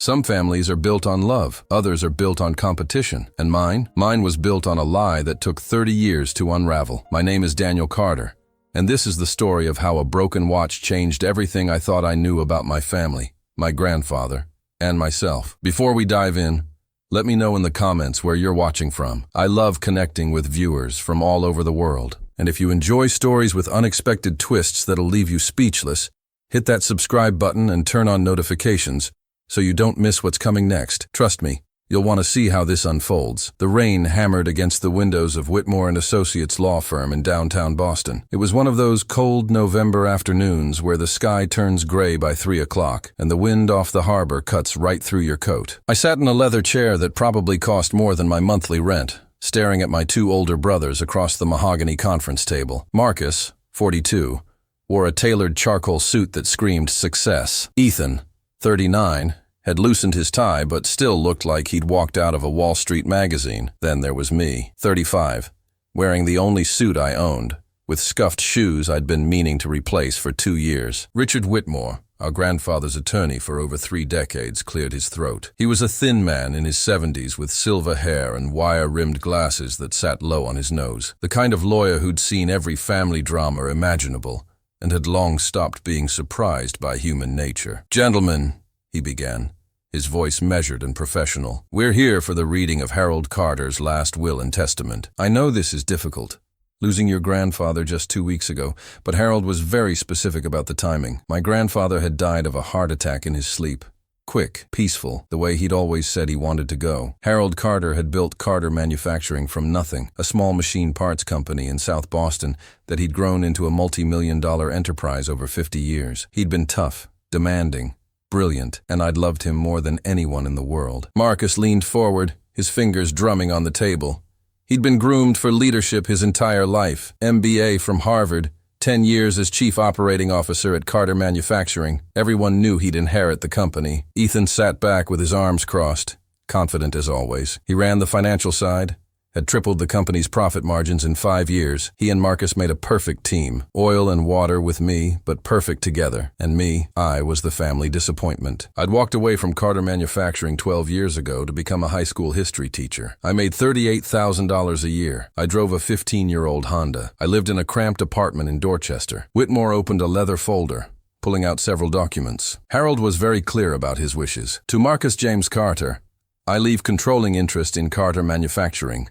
Some families are built on love, others are built on competition. And mine was built on a lie that took 30 years to unravel. My name is Daniel Carter, and this is the story of how a broken watch changed everything I thought I knew about my family, my grandfather, and myself. Before we dive in, let me know in the comments where you're watching from. I love connecting with viewers from all over the world. And if you enjoy stories with unexpected twists that'll leave you speechless, hit that subscribe button and turn on notifications so you don't miss what's coming next. Trust me, you'll want to see how this unfolds. The rain hammered against the windows of Whitmore & Associates law firm in downtown Boston. It was one of those cold November afternoons where the sky turns gray by 3 o'clock and the wind off the harbor cuts right through your coat. I sat in a leather chair that probably cost more than my monthly rent, staring at my 2 older brothers across the mahogany conference table. Marcus, 42, wore a tailored charcoal suit that screamed success. Ethan, 39, had loosened his tie but still looked like he'd walked out of a Wall Street magazine. Then there was me, 35, wearing the only suit I owned, with scuffed shoes I'd been meaning to replace for 2 years. Richard Whitmore, our grandfather's attorney for over 3 decades, cleared his throat. He was a thin man in his 70s with silver hair and wire-rimmed glasses that sat low on his nose, the kind of lawyer who'd seen every family drama imaginable and had long stopped being surprised by human nature. "Gentlemen," he began, his voice measured and professional, "we're here for the reading of Harold Carter's last will and testament. I know this is difficult, losing your grandfather just 2 weeks ago, but Harold was very specific about the timing. My grandfather had died of a heart attack in his sleep. Quick, peaceful, the way he'd always said he wanted to go. Harold Carter had built Carter Manufacturing from nothing, a small machine parts company in South Boston that he'd grown into a multi-million-dollar enterprise over 50 years. He'd been tough, demanding, brilliant, and I'd loved him more than anyone in the world." Marcus leaned forward, his fingers drumming on the table. He'd been groomed for leadership his entire life. MBA from Harvard, 10 years as chief operating officer at Carter Manufacturing. Everyone knew he'd inherit the company. Ethan sat back with his arms crossed, confident as always. He ran the financial side, had tripled the company's profit margins in 5 years. He and Marcus made a perfect team. Oil and water with me, but perfect together. And me, I was the family disappointment. I'd walked away from Carter Manufacturing 12 years ago to become a high school history teacher. I made $38,000 a year. I drove a 15-year-old Honda. I lived in a cramped apartment in Dorchester. Whitmore opened a leather folder, pulling out several documents. Harold was very clear about his wishes. "To Marcus James Carter, I leave controlling interest in Carter Manufacturing,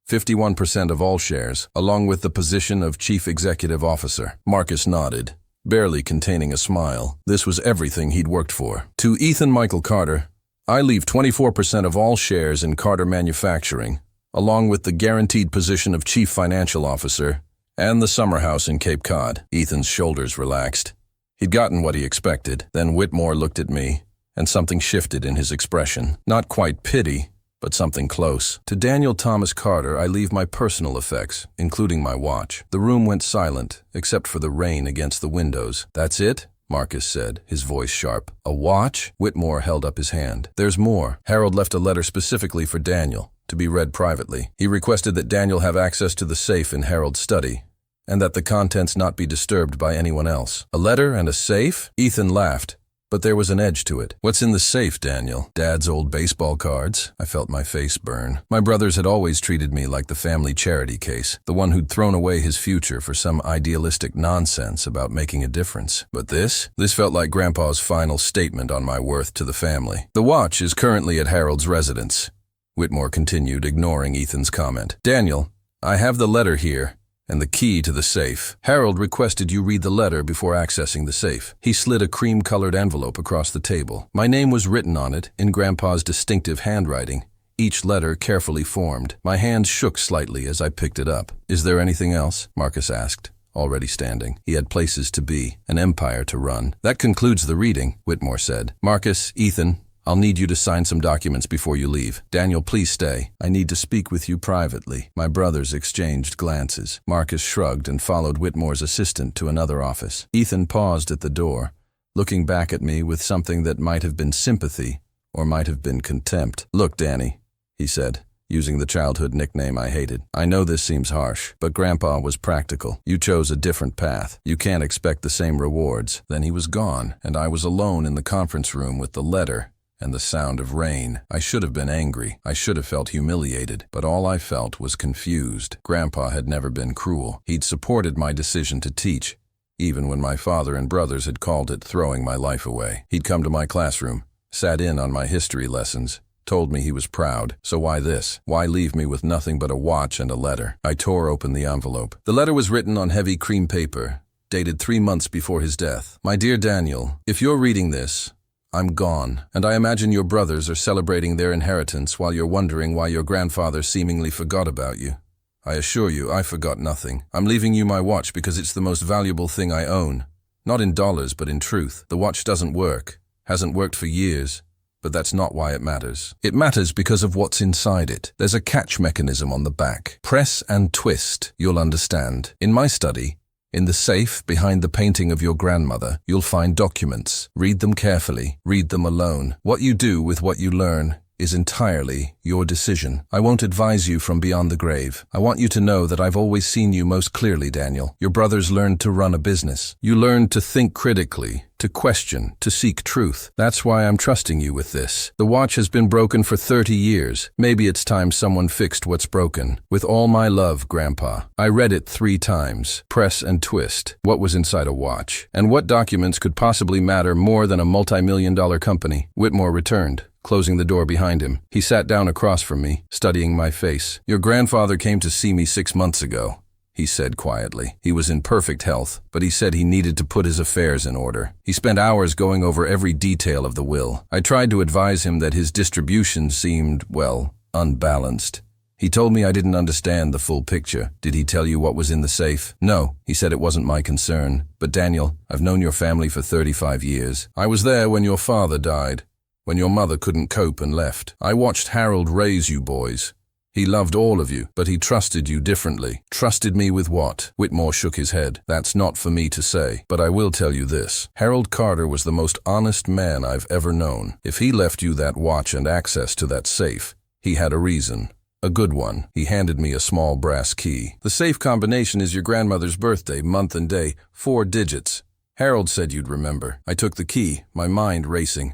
51% of all shares, along with the position of Chief Executive Officer." Marcus nodded, barely containing a smile. This was everything he'd worked for. "To Ethan Michael Carter, I leave 24% of all shares in Carter Manufacturing, along with the guaranteed position of Chief Financial Officer and the summer house in Cape Cod." Ethan's shoulders relaxed. He'd gotten what he expected. Then Whitmore looked at me, and something shifted in his expression. Not quite pity, but something close. "To Daniel Thomas Carter, I leave my personal effects, including my watch." The room went silent, except for the rain against the windows. "That's it?" Marcus said, his voice sharp. "A watch?" Whitmore held up his hand. "There's more. Harold left a letter specifically for Daniel, to be read privately. He requested that Daniel have access to the safe in Harold's study, and that the contents not be disturbed by anyone else." "A letter and a safe?" Ethan laughed, but there was an edge to it. "What's in the safe, Daniel?" "Dad's old baseball cards." I felt my face burn. My brothers had always treated me like the family charity case, the one who'd thrown away his future for some idealistic nonsense about making a difference. But this felt like Grandpa's final statement on my worth to the family. "The watch is currently at Harold's residence," Whitmore continued, ignoring Ethan's comment. "Daniel, I have the letter here and the key to the safe. Harold requested you read the letter before accessing the safe." He slid a cream-colored envelope across the table. My name was written on it in Grandpa's distinctive handwriting, each letter carefully formed. My hands shook slightly as I picked it up. "Is there anything else?" Marcus asked, already standing. He had places to be, an empire to run. "That concludes the reading," Whitmore said. "Marcus, Ethan, I'll need you to sign some documents before you leave. Daniel, please stay. I need to speak with you privately." My brothers exchanged glances. Marcus shrugged and followed Whitmore's assistant to another office. Ethan paused at the door, looking back at me with something that might have been sympathy or might have been contempt. "Look, Danny," he said, using the childhood nickname I hated. "I know this seems harsh, but Grandpa was practical. You chose a different path. You can't expect the same rewards." Then he was gone, and I was alone in the conference room with the letter and the sound of rain. I should have been angry. I should have felt humiliated, but all I felt was confused. Grandpa had never been cruel. He'd supported my decision to teach, even when my father and brothers had called it throwing my life away. He'd come to my classroom, sat in on my history lessons, told me he was proud. So why this? Why leave me with nothing but a watch and a letter? I tore open the envelope. The letter was written on heavy cream paper, dated 3 months before his death. My dear Daniel, if you're reading this, I'm gone, and I imagine your brothers are celebrating their inheritance while you're wondering why your grandfather seemingly forgot about you. I assure you, I forgot nothing. I'm leaving you my watch because it's the most valuable thing I own. Not in dollars, but in truth. The watch doesn't work. Hasn't worked for years. But that's not why it matters. It matters because of what's inside it. There's a catch mechanism on the back. Press and twist, you'll understand. In my study, in the safe behind the painting of your grandmother, you'll find documents. Read them carefully. Read them alone. What you do with what you learn is entirely your decision. I won't advise you from beyond the grave. I want you to know that I've always seen you most clearly, Daniel. Your brothers learned to run a business. You learned to think critically, to question, to seek truth. That's why I'm trusting you with this. The watch has been broken for 30 years. Maybe it's time someone fixed what's broken. With all my love, Grandpa. I read it 3 times. Press and twist. What was inside a watch? And what documents could possibly matter more than a multi-million-dollar company? Whitmore returned, closing the door behind him. He sat down across from me, studying my face. Your grandfather came to see me 6 months ago, he said quietly. He was in perfect health, but he said he needed to put his affairs in order. He spent hours going over every detail of the will. I tried to advise him that his distribution seemed, well, unbalanced. He told me I didn't understand the full picture. Did he tell you what was in the safe? No, he said it wasn't my concern. But Daniel, I've known your family for 35 years. I was there when your father died, when your mother couldn't cope and left. I watched Harold raise you boys. He loved all of you, but he trusted you differently. Trusted me with what? Whitmore shook his head. That's not for me to say, but I will tell you this. Harold Carter was the most honest man I've ever known. If he left you that watch and access to that safe, he had a reason. A good one. He handed me a small brass key. The safe combination is your grandmother's birthday, month and day, 4 digits. Harold said you'd remember. I took the key, my mind racing.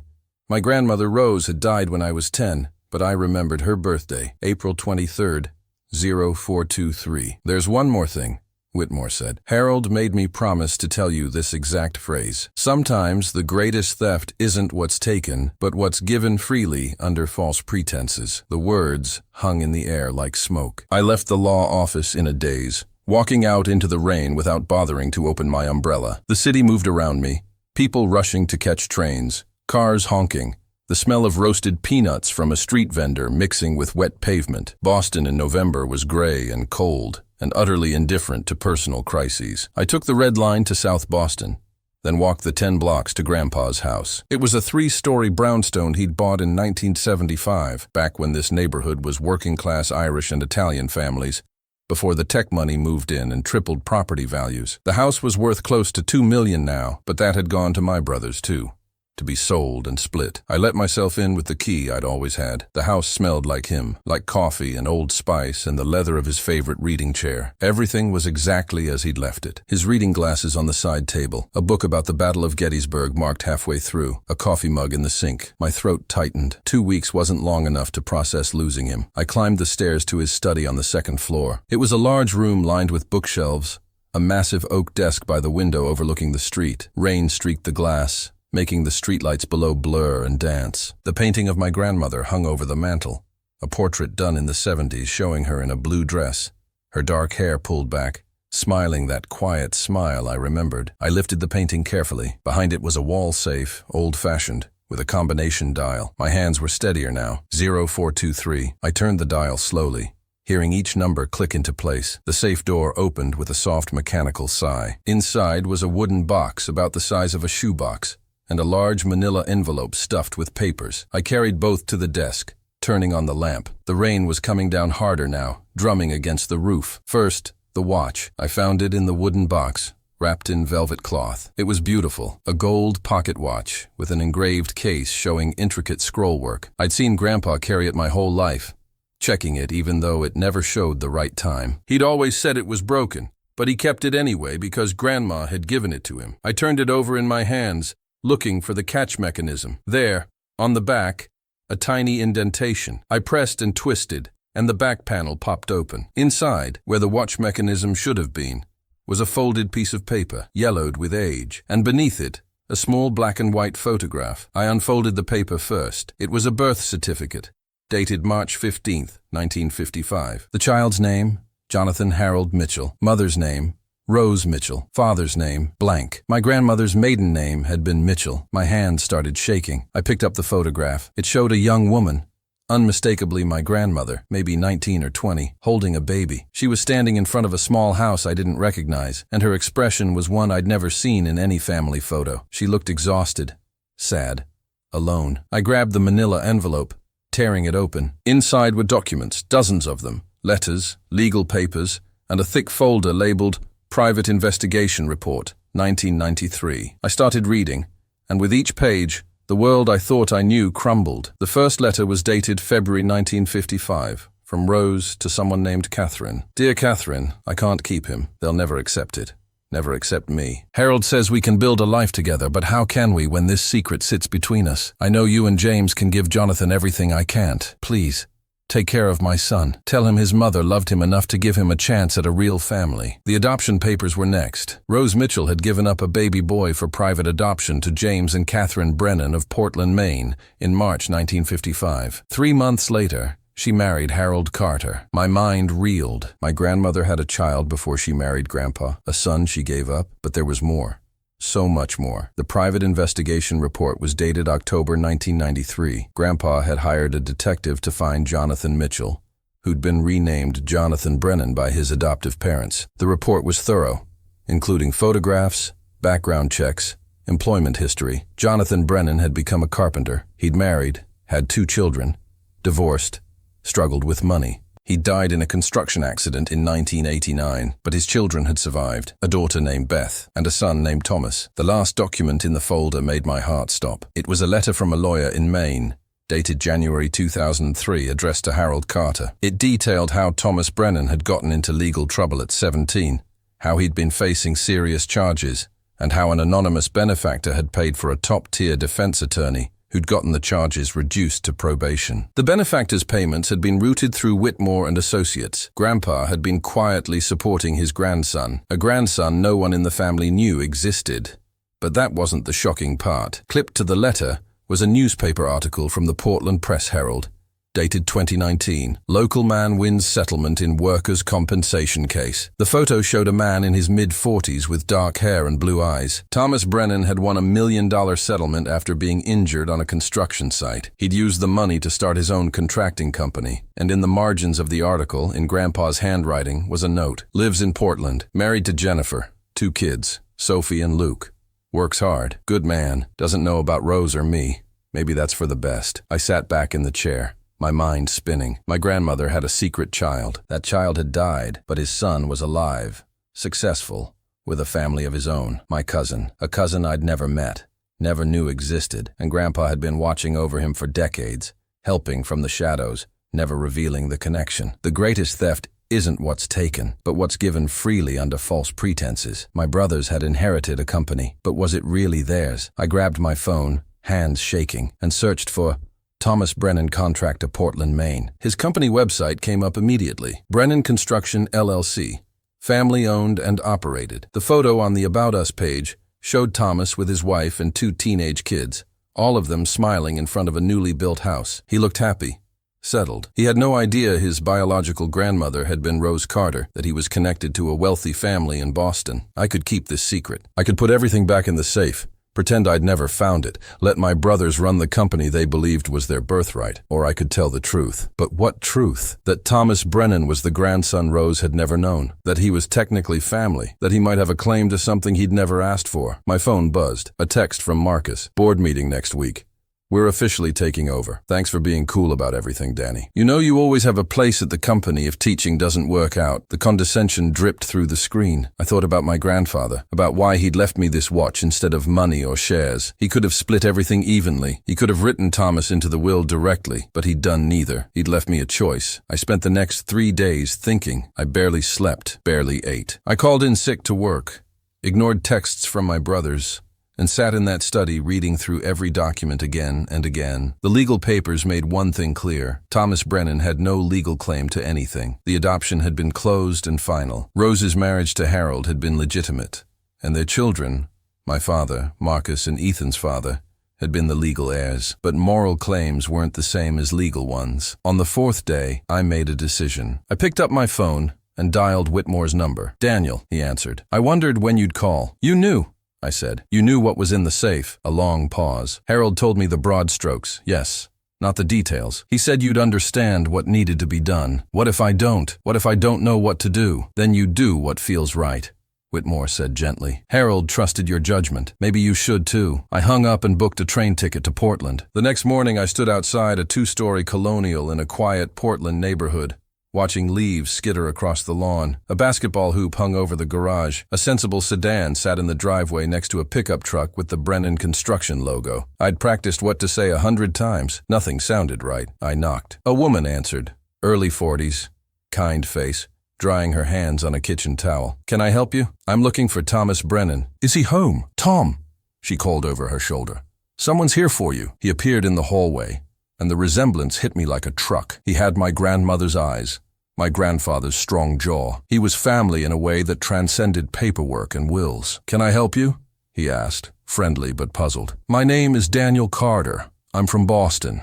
My grandmother Rose had died when I was 10. But I remembered her birthday, April 23rd, 0423. There's one more thing, Whitmore said. Harold made me promise to tell you this exact phrase. Sometimes the greatest theft isn't what's taken, but what's given freely under false pretenses. The words hung in the air like smoke. I left the law office in a daze, walking out into the rain without bothering to open my umbrella. The city moved around me, people rushing to catch trains, cars honking, the smell of roasted peanuts from a street vendor mixing with wet pavement. Boston in November was gray and cold and utterly indifferent to personal crises. I took the red line to South Boston, then walked the 10 blocks to Grandpa's house. It was a 3-story brownstone he'd bought in 1975, back when this neighborhood was working-class Irish and Italian families, before the tech money moved in and tripled property values. The house was worth close to $2 million now, but that had gone to my brothers too, to be sold and split. I let myself in with the key I'd always had. The house smelled like him, like coffee and Old Spice and the leather of his favorite reading chair. Everything was exactly as he'd left it. His reading glasses on the side table, a book about the Battle of Gettysburg marked halfway through, a coffee mug in the sink. My throat tightened. 2 weeks wasn't long enough to process losing him. I climbed the stairs to his study on the 2nd floor. It was a large room lined with bookshelves, a massive oak desk by the window overlooking the street. Rain streaked the glass, making the streetlights below blur and dance. The painting of my grandmother hung over the mantel, a portrait done in the 70s showing her in a blue dress, her dark hair pulled back, smiling that quiet smile I remembered. I lifted the painting carefully. Behind it was a wall safe, old-fashioned, with a combination dial. My hands were steadier now. 0423. I turned the dial slowly, hearing each number click into place. The safe door opened with a soft mechanical sigh. Inside was a wooden box about the size of a shoebox, and a large manila envelope stuffed with papers. I carried both to the desk, turning on the lamp. The rain was coming down harder now, drumming against the roof. First, the watch. I found it in the wooden box, wrapped in velvet cloth. It was beautiful, a gold pocket watch with an engraved case showing intricate scrollwork. I'd seen Grandpa carry it my whole life, checking it even though it never showed the right time. He'd always said it was broken, but he kept it anyway because Grandma had given it to him. I turned it over in my hands, looking for the catch mechanism. There, On the back, a tiny indentation. I pressed and twisted, and the back panel popped open. Inside, where the watch mechanism should have been, was a folded piece of paper, yellowed with age, and beneath it, a small black and white photograph. I unfolded the paper first. It was a birth certificate, dated March 15th, 1955. The child's name, Jonathan Harold Mitchell. Mother's name, Rose Mitchell. Father's name, blank. My grandmother's maiden name had been Mitchell. My hand started shaking. I picked up the photograph. It showed a young woman, unmistakably my grandmother, maybe 19 or 20, holding a baby. She was standing in front of a small house I didn't recognize, and her expression was one I'd never seen in any family photo. She looked exhausted, sad, alone. I grabbed the manila envelope, tearing it open. Inside were documents, dozens of them, letters, legal papers, and a thick folder labeled Private Investigation Report, 1993. I started reading, and with each page, the world I thought I knew crumbled. The first letter was dated February 1955, from Rose to someone named Catherine. Dear Catherine, I can't keep him. They'll never accept it. Never accept me. Harold says we can build a life together, but how can we when this secret sits between us? I know you and James can give Jonathan everything I can't. Please, take care of my son. Tell him his mother loved him enough to give him a chance at a real family. The adoption papers were next. Rose Mitchell had given up a baby boy for private adoption to James and Catherine Brennan of Portland, Maine, in March 1955. 3 months later, she married Harold Carter. My mind reeled. My grandmother had a child before she married Grandpa, a son she gave up, but there was more. So much more. The private investigation report was dated October 1993. Grandpa had hired a detective to find Jonathan Mitchell, who'd been renamed Jonathan Brennan by his adoptive parents. The report was thorough, including photographs, background checks, employment history. Jonathan Brennan had become a carpenter. He'd married, had 2 children, divorced, struggled with money. He died in a construction accident in 1989, but his children had survived, a daughter named Beth and a son named Thomas. The last document in the folder made my heart stop. It was a letter from a lawyer in Maine, dated January 2003, addressed to Harold Carter. It detailed how Thomas Brennan had gotten into legal trouble at 17, how he'd been facing serious charges, and how an anonymous benefactor had paid for a top-tier defense attorney who'd gotten the charges reduced to probation. The benefactor's payments had been routed through Whitmore and Associates. Grandpa had been quietly supporting his grandson, a grandson no one in the family knew existed. But that wasn't the shocking part. Clipped to the letter was a newspaper article from the Portland Press-Herald, dated 2019. Local man wins settlement in workers' compensation case. The photo showed a man in his mid-40s with dark hair and blue eyes. Thomas Brennan had won $1 million settlement after being injured on a construction site. He'd used the money to start his own contracting company. And in the margins of the article, in Grandpa's handwriting, was a note. Lives in Portland. Married to Jennifer. 2 kids, Sophie and Luke. Works hard. Good man. Doesn't know about Rose or me. Maybe that's for the best. I sat back in the chair, my mind spinning. My grandmother had a secret child. That child had died, but his son was alive, successful, with a family of his own. My cousin, a cousin I'd never met, never knew existed, and Grandpa had been watching over him for decades, helping from the shadows, never revealing the connection. The greatest theft isn't what's taken, but what's given freely under false pretenses. My brothers had inherited a company, but was it really theirs? I grabbed my phone, hands shaking, and searched for Thomas Brennan Contractor, Portland, Maine. His company website came up immediately. Brennan Construction, LLC. Family-owned and operated. The photo on the About Us page showed Thomas with his wife and 2 teenage kids, all of them smiling in front of a newly built house. He looked happy, settled. He had no idea his biological grandmother had been Rose Carter, that he was connected to a wealthy family in Boston. I could keep this secret. I could put everything back in the safe, pretend I'd never found it, let my brothers run the company they believed was their birthright, or I could tell the truth. But what truth? That Thomas Brennan was the grandson Rose had never known, that he was technically family, that he might have a claim to something he'd never asked for. My phone buzzed. A text from Marcus. Board meeting next week. We're officially taking over. Thanks for being cool about everything, Danny. You know you always have a place at the company if teaching doesn't work out. The condescension dripped through the screen. I thought about my grandfather, about why he'd left me this watch instead of money or shares. He could have split everything evenly. He could have written Thomas into the will directly, but he'd done neither. He'd left me a choice. I spent the next 3 days thinking. I barely slept, barely ate. I called in sick to work, ignored texts from my brothers, and sat in that study reading through every document again and again. The legal papers made one thing clear. Thomas Brennan had no legal claim to anything. The adoption had been closed and final. Rose's marriage to Harold had been legitimate, and their children, my father, Marcus, and Ethan's father, had been the legal heirs. But moral claims weren't the same as legal ones. On the fourth day, I made a decision. I picked up my phone and dialed Whitmore's number. "Daniel," he answered. "I wondered when you'd call." "You knew," I said. "You knew what was in the safe." A long pause. "Harold told me the broad strokes, yes, not the details. He said you'd understand what needed to be done." "What if I don't? What if I don't know what to do?" "Then you do what feels right," Whitmore said gently. "Harold trusted your judgment. Maybe you should too." I hung up and booked a train ticket to Portland. The next morning I stood outside a 2-story colonial in a quiet Portland neighborhood, watching leaves skitter across the lawn. A basketball hoop hung over the garage. A sensible sedan sat in the driveway next to a pickup truck with the Brennan construction logo. I'd practiced what to say 100 times. Nothing sounded right. I knocked. A woman answered. Early 40s, kind face, drying her hands on a kitchen towel. "Can I help you?" "I'm looking for Thomas Brennan." "Is he home?" "Tom," she called over her shoulder. "Someone's here for you." He appeared in the hallway, and the resemblance hit me like a truck. He had my grandmother's eyes, my grandfather's strong jaw. He was family in a way that transcended paperwork and wills. "Can I help you?" he asked, friendly but puzzled. "My name is Daniel Carter. I'm from Boston.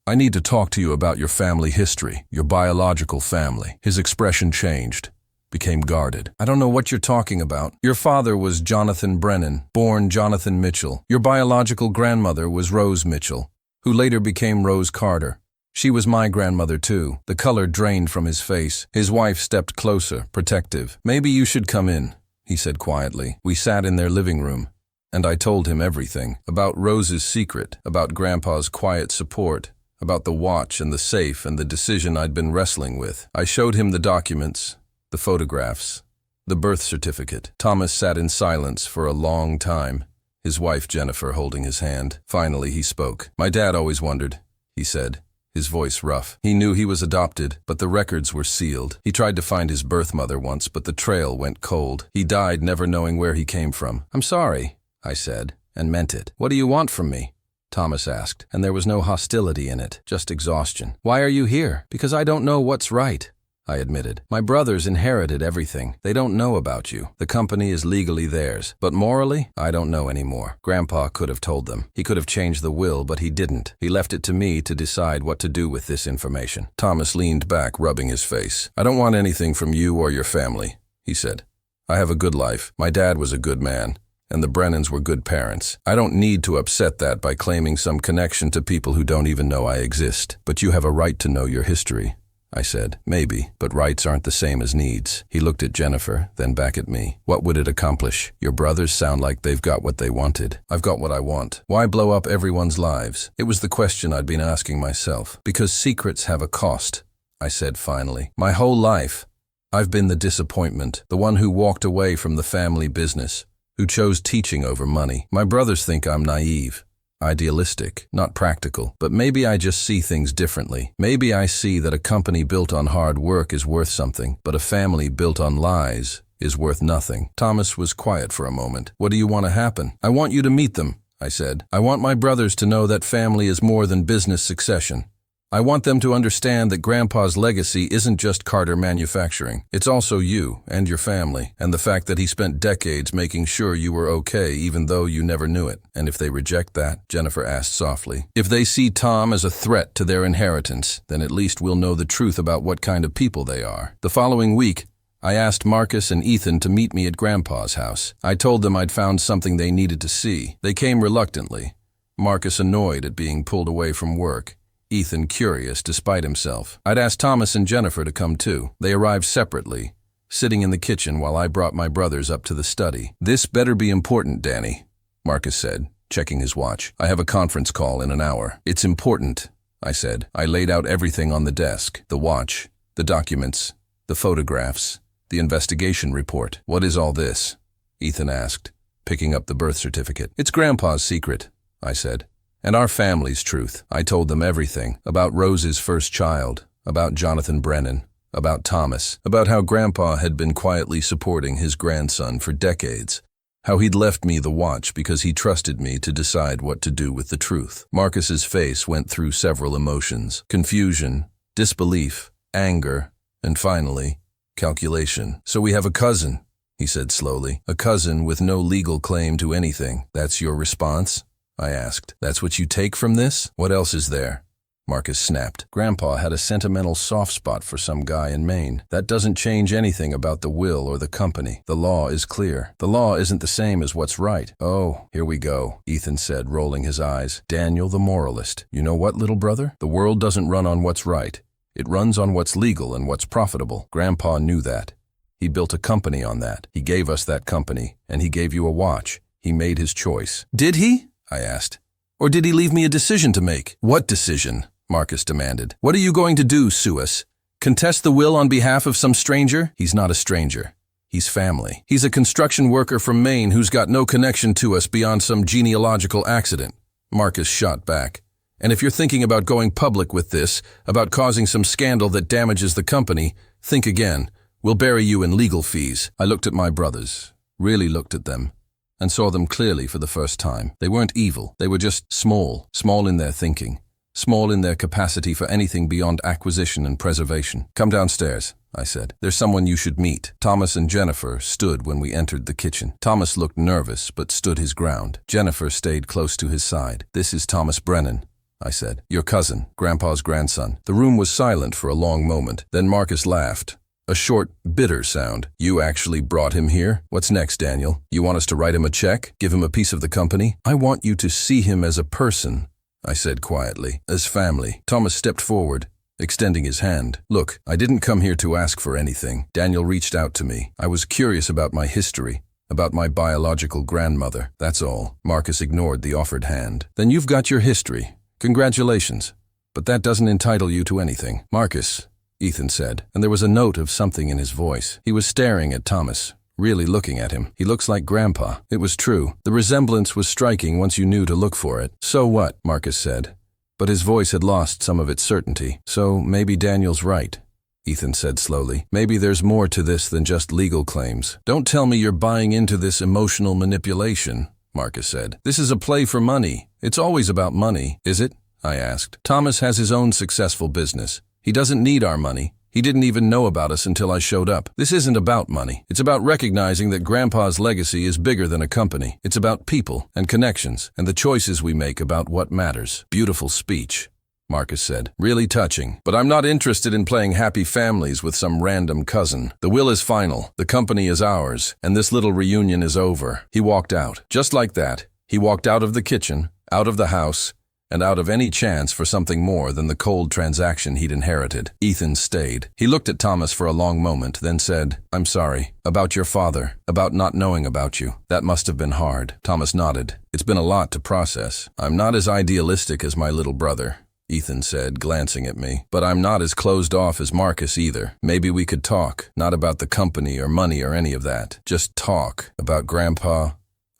I need to talk to you about your family history, your biological family." His expression changed, became guarded. "I don't know what you're talking about. Your father was Jonathan Brennan, born Jonathan Mitchell. Your biological grandmother was Rose Mitchell, who later became Rose Carter. She was my grandmother too." The color drained from his face. His wife stepped closer, protective. "Maybe you should come in," he said quietly. We sat in their living room, and I told him everything. About Rose's secret, about Grandpa's quiet support, about the watch and the safe and the decision I'd been wrestling with. I showed him the documents, the photographs, the birth certificate. Thomas sat in silence for a long time, his wife Jennifer holding his hand. Finally he spoke. "My dad always wondered," he said, his voice rough. "He knew he was adopted, but the records were sealed. He tried to find his birth mother once, but the trail went cold. He died never knowing where he came from." "I'm sorry," I said, and meant it. "What do you want from me?" Thomas asked, and there was no hostility in it, just exhaustion. "Why are you here?" "Because I don't know what's right," I admitted. "My brothers inherited everything. They don't know about you. The company is legally theirs, but morally, I don't know anymore. Grandpa could have told them. He could have changed the will, but he didn't. He left it to me to decide what to do with this information." Thomas leaned back, rubbing his face. "I don't want anything from you or your family," he said. "I have a good life. My dad was a good man, and the Brennans were good parents. I don't need to upset that by claiming some connection to people who don't even know I exist. But you have a right to know your history," I said. "Maybe, but rights aren't the same as needs." He looked at Jennifer, then back at me. "What would it accomplish? Your brothers sound like they've got what they wanted. I've got what I want. Why blow up everyone's lives?" It was the question I'd been asking myself. "Because secrets have a cost," I said finally. "My whole life, I've been the disappointment, the one who walked away from the family business, who chose teaching over money. My brothers think I'm naive, idealistic, not practical, but maybe I just see things differently. Maybe I see that a company built on hard work is worth something, but a family built on lies is worth nothing." Thomas was quiet for a moment. "What do you want to happen?" "I want you to meet them," I said. "I want my brothers to know that family is more than business succession. I want them to understand that Grandpa's legacy isn't just Carter Manufacturing. It's also you and your family, and the fact that he spent decades making sure you were okay even though you never knew it." "And if they reject that?" Jennifer asked softly. "If they see Tom as a threat to their inheritance, then at least we'll know the truth about what kind of people they are." The following week, I asked Marcus and Ethan to meet me at Grandpa's house. I told them I'd found something they needed to see. They came reluctantly, Marcus annoyed at being pulled away from work, Ethan curious despite himself. I'd asked Thomas and Jennifer to come too. They arrived separately, sitting in the kitchen while I brought my brothers up to the study. "This better be important, Danny," Marcus said, checking his watch. "I have a conference call in an hour." "It's important," I said. I laid out everything on the desk, the watch, the documents, the photographs, the investigation report. "What is all this?" Ethan asked, picking up the birth certificate. "It's Grandpa's secret," I said. "And our family's truth." I told them everything, about Rose's first child, about Jonathan Brennan, about Thomas, about how Grandpa had been quietly supporting his grandson for decades, How he'd left me the watch because he trusted me to decide what to do with the truth. Marcus's face went through several emotions: confusion, disbelief, anger, and finally, calculation. "So we have a cousin," he said slowly. "A cousin with no legal claim to anything. That's your response?" I asked. "That's what you take from this? What else is there?" Marcus snapped. "Grandpa had a sentimental soft spot for some guy in Maine. That doesn't change anything about the will or the company. The law is clear. The law isn't the same as what's right." "Oh, here we go," Ethan said, rolling his eyes. "Daniel the moralist. You know what, little brother? The world doesn't run on what's right. It runs on what's legal and what's profitable. Grandpa knew that. He built a company on that. He gave us that company, and he gave you a watch. He made his choice." "Did he?" I asked. "Or did he leave me a decision to make?" "What decision?" Marcus demanded. "What are you going to do, sue us? Contest the will on behalf of some stranger?" "He's not a stranger. He's family. He's a construction worker from Maine who's got no connection to us beyond some genealogical accident." Marcus shot back. "And if you're thinking about going public with this, about causing some scandal that damages the company, think again. We'll bury you in legal fees." I looked at my brothers, really looked at them, and saw them clearly for the first time. They weren't evil. They were just small in their thinking. Small in their capacity for anything beyond acquisition and preservation. "Come downstairs," I said. "There's someone you should meet." Thomas and Jennifer stood when we entered the kitchen. Thomas looked nervous, but stood his ground. Jennifer stayed close to his side. "This is Thomas Brennan," I said. "Your cousin, Grandpa's grandson." The room was silent for a long moment. Then Marcus laughed. A short, bitter sound. "You actually brought him here? What's next, Daniel? You want us to write him a check? Give him a piece of the company?" "I want you to see him as a person," I said quietly. "As family." Thomas stepped forward, extending his hand. "Look, I didn't come here to ask for anything. Daniel reached out to me. I was curious about my history, about my biological grandmother. That's all." Marcus ignored the offered hand. "Then you've got your history. Congratulations. But that doesn't entitle you to anything." "Marcus," Ethan said, and there was a note of something in his voice. He was staring at Thomas, really looking at him. "He looks like Grandpa." It was true. The resemblance was striking once you knew to look for it. "So what?" Marcus said. But his voice had lost some of its certainty. "So maybe Daniel's right," Ethan said slowly. "Maybe there's more to this than just legal claims." "Don't tell me you're buying into this emotional manipulation," Marcus said. "This is a play for money. It's always about money." "Is it?" I asked. "Thomas has his own successful business. He doesn't need our money. He didn't even know about us until I showed up. This isn't about money. It's about recognizing that Grandpa's legacy is bigger than a company. It's about people and connections and the choices we make about what matters." "Beautiful speech," Marcus said. "Really touching. But I'm not interested in playing happy families with some random cousin. The will is final. The company is ours. And this little reunion is over." He walked out. Just like that, he walked out of the kitchen, out of the house, and out of any chance for something more than the cold transaction he'd inherited. Ethan stayed. He looked at Thomas for a long moment, then said, "I'm sorry. About your father. About not knowing about you. That must have been hard." Thomas nodded. "It's been a lot to process. I'm not as idealistic as my little brother," Ethan said, glancing at me. "But I'm not as closed off as Marcus either. Maybe we could talk. Not about the company or money or any of that. Just talk. About Grandpa,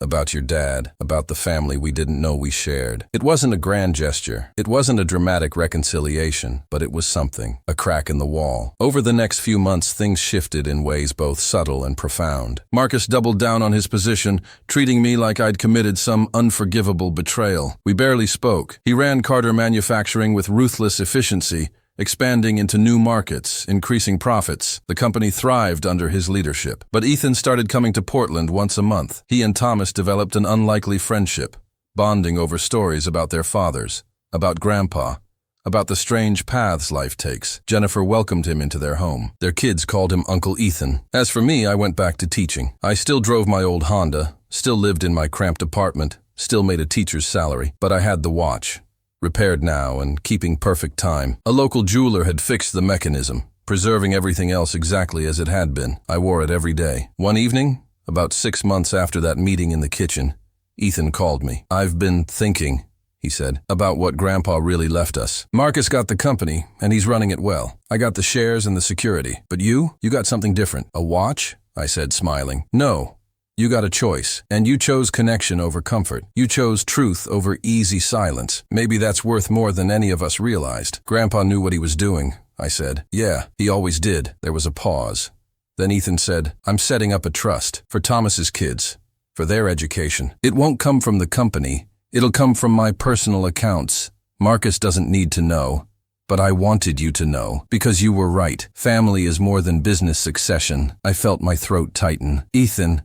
about your dad, about the family we didn't know we shared." It wasn't a grand gesture. It wasn't a dramatic reconciliation, but it was something, a crack in the wall. Over the next few months, things shifted in ways both subtle and profound. Marcus doubled down on his position, treating me like I'd committed some unforgivable betrayal. We barely spoke. He ran Carter Manufacturing with ruthless efficiency, expanding into new markets, increasing profits. The company thrived under his leadership. But Ethan started coming to Portland once a month. He and Thomas developed an unlikely friendship, bonding over stories about their fathers, about Grandpa, about the strange paths life takes. Jennifer welcomed him into their home. Their kids called him Uncle Ethan. As for me, I went back to teaching. I still drove my old Honda, still lived in my cramped apartment, still made a teacher's salary, but I had the watch. Repaired now and keeping perfect time. A local jeweler had fixed the mechanism, preserving everything else exactly as it had been. I wore it every day. One evening, about 6 months after that meeting in the kitchen, Ethan called me. "I've been thinking," he said, "about what Grandpa really left us. Marcus got the company, and he's running it well. I got the shares and the security. But you got something different." "A watch?" I said, smiling. "No. You got a choice, and you chose connection over comfort. You chose truth over easy silence. Maybe that's worth more than any of us realized." "Grandpa knew what he was doing," I said. "Yeah, he always did." There was a pause. Then Ethan said, "I'm setting up a trust for Thomas's kids. for their education. It won't come from the company. It'll come from my personal accounts. Marcus doesn't need to know. But I wanted you to know, because you were right. Family is more than business succession. I felt my throat tighten. Ethan,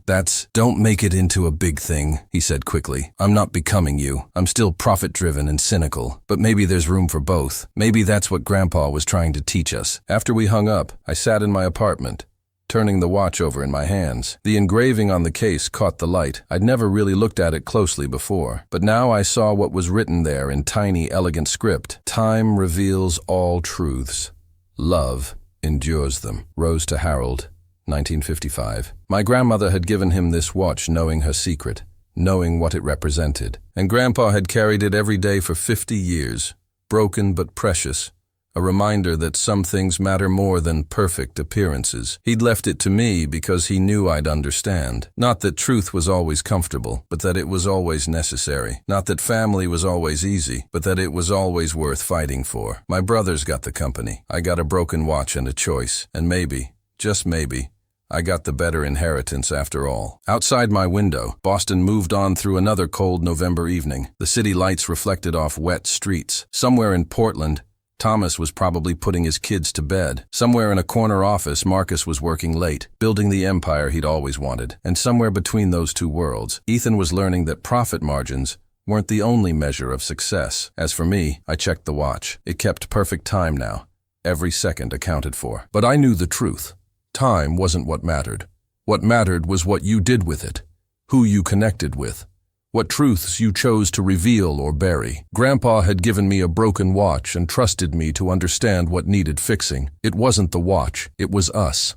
don't make it into a big thing, he said quickly. I'm not becoming you. I'm still profit-driven and cynical. But maybe there's room for both. Maybe that's what Grandpa was trying to teach us. After we hung up, I sat in my apartment, turning the watch over in my hands. The engraving on the case caught the light. I'd never really looked at it closely before, but now I saw what was written there in tiny, elegant script. Time reveals all truths. Love endures them. Rose to Harold, 1955. My grandmother had given him this watch knowing her secret, knowing what it represented. And Grandpa had carried it every day for 50 years, broken but precious. A reminder that some things matter more than perfect appearances. He'd left it to me because he knew I'd understand. Not that truth was always comfortable, but that it was always necessary. Not that family was always easy, but that it was always worth fighting for. My brothers got the company. I got a broken watch and a choice. And maybe, just maybe, I got the better inheritance after all. Outside my window, Boston moved on through another cold November evening. The city lights reflected off wet streets. Somewhere in Portland, Thomas was probably putting his kids to bed. Somewhere in a corner office, Marcus was working late, building the empire he'd always wanted. And somewhere between those two worlds, Ethan was learning that profit margins weren't the only measure of success. As for me, I checked the watch. It kept perfect time now. Every second accounted for. But I knew the truth. Time wasn't what mattered. What mattered was what you did with it, who you connected with, what truths you chose to reveal or bury. Grandpa had given me a broken watch and trusted me to understand what needed fixing. It wasn't the watch, it was us.